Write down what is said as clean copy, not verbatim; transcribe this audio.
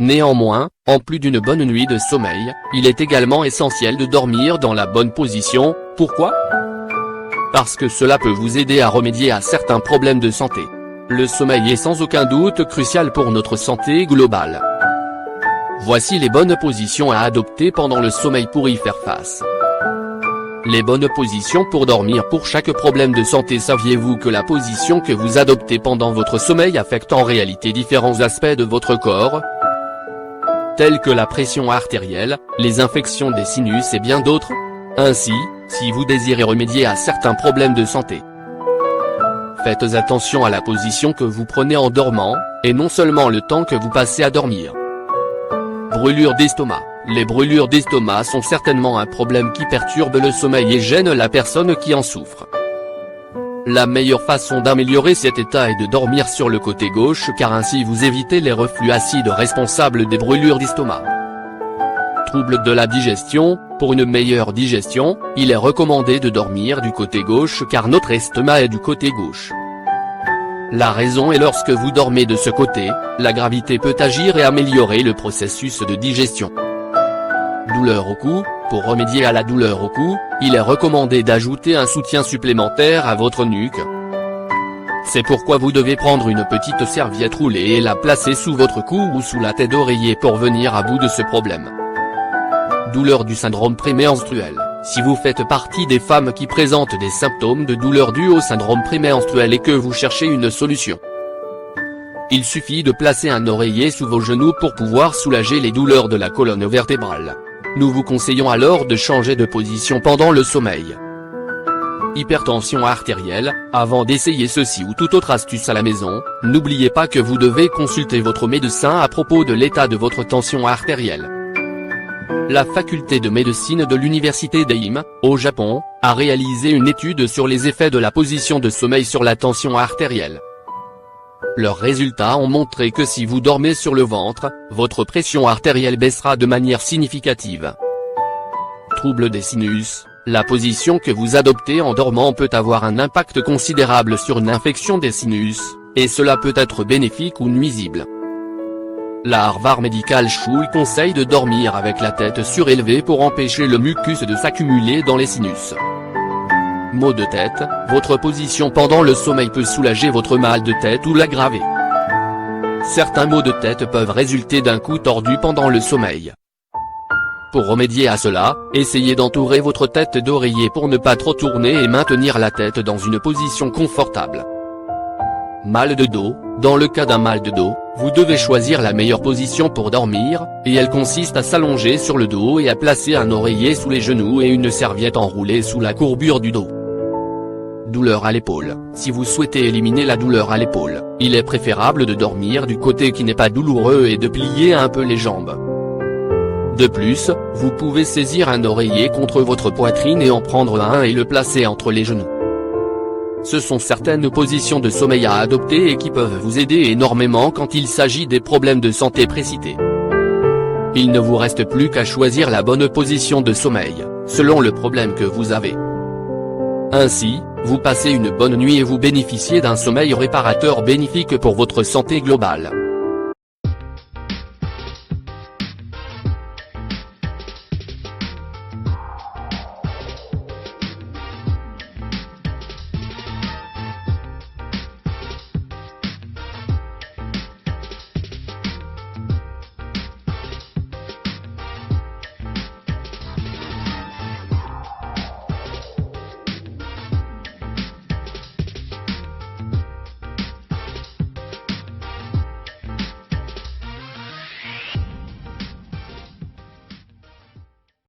Néanmoins, en plus d'une bonne nuit de sommeil, il est également essentiel de dormir dans la bonne position. Pourquoi ? Parce que cela peut vous aider à remédier à certains problèmes de santé. Le sommeil est sans aucun doute crucial pour notre santé globale. Voici les bonnes positions à adopter pendant le sommeil pour y faire face. Les bonnes positions pour dormir pour chaque problème de santé. Saviez-vous que la position que vous adoptez pendant votre sommeil affecte en réalité différents aspects de votre corps, tels que la pression artérielle, les infections des sinus et bien d'autres? Ainsi, si vous désirez remédier à certains problèmes de santé, faites attention à la position que vous prenez en dormant, et non seulement le temps que vous passez à dormir. Brûlures d'estomac. Les brûlures d'estomac sont certainement un problème qui perturbe le sommeil et gêne la personne qui en souffre. La meilleure façon d'améliorer cet état est de dormir sur le côté gauche, car ainsi vous évitez les reflux acides responsables des brûlures d'estomac. Troubles de la digestion. Pour une meilleure digestion, il est recommandé de dormir du côté gauche car notre estomac est du côté gauche. La raison est lorsque vous dormez de ce côté, la gravité peut agir et améliorer le processus de digestion. Douleur au cou. Pour remédier à la douleur au cou, il est recommandé d'ajouter un soutien supplémentaire à votre nuque. C'est pourquoi vous devez prendre une petite serviette roulée et la placer sous votre cou ou sous la tête d'oreiller pour venir à bout de ce problème. Douleur du syndrome prémenstruel. Si vous faites partie des femmes qui présentent des symptômes de douleur dus au syndrome prémenstruel et que vous cherchez une solution, il suffit de placer un oreiller sous vos genoux pour pouvoir soulager les douleurs de la colonne vertébrale. Nous vous conseillons alors de changer de position pendant le sommeil. Hypertension artérielle. Avant d'essayer ceci ou toute autre astuce à la maison, n'oubliez pas que vous devez consulter votre médecin à propos de l'état de votre tension artérielle. La faculté de médecine de l'université d'Eim, au Japon, a réalisé une étude sur les effets de la position de sommeil sur la tension artérielle. Leurs résultats ont montré que si vous dormez sur le ventre, votre pression artérielle baissera de manière significative. Troubles des sinus. La position que vous adoptez en dormant peut avoir un impact considérable sur une infection des sinus, et cela peut être bénéfique ou nuisible. La Harvard Medical School conseille de dormir avec la tête surélevée pour empêcher le mucus de s'accumuler dans les sinus. Maux de tête. Votre position pendant le sommeil peut soulager votre mal de tête ou l'aggraver. Certains maux de tête peuvent résulter d'un cou tordu pendant le sommeil. Pour remédier à cela, essayez d'entourer votre tête d'oreiller pour ne pas trop tourner et maintenir la tête dans une position confortable. Mal de dos. Dans le cas d'un mal de dos, vous devez choisir la meilleure position pour dormir, et elle consiste à s'allonger sur le dos et à placer un oreiller sous les genoux et une serviette enroulée sous la courbure du dos. Douleur à l'épaule. Si vous souhaitez éliminer la douleur à l'épaule, il est préférable de dormir du côté qui n'est pas douloureux et de plier un peu les jambes. De plus, vous pouvez saisir un oreiller contre votre poitrine et en prendre un et le placer entre les genoux. Ce sont certaines positions de sommeil à adopter et qui peuvent vous aider énormément quand il s'agit des problèmes de santé précités. Il ne vous reste plus qu'à choisir la bonne position de sommeil, selon le problème que vous avez. Ainsi, vous passez une bonne nuit et vous bénéficiez d'un sommeil réparateur bénéfique pour votre santé globale.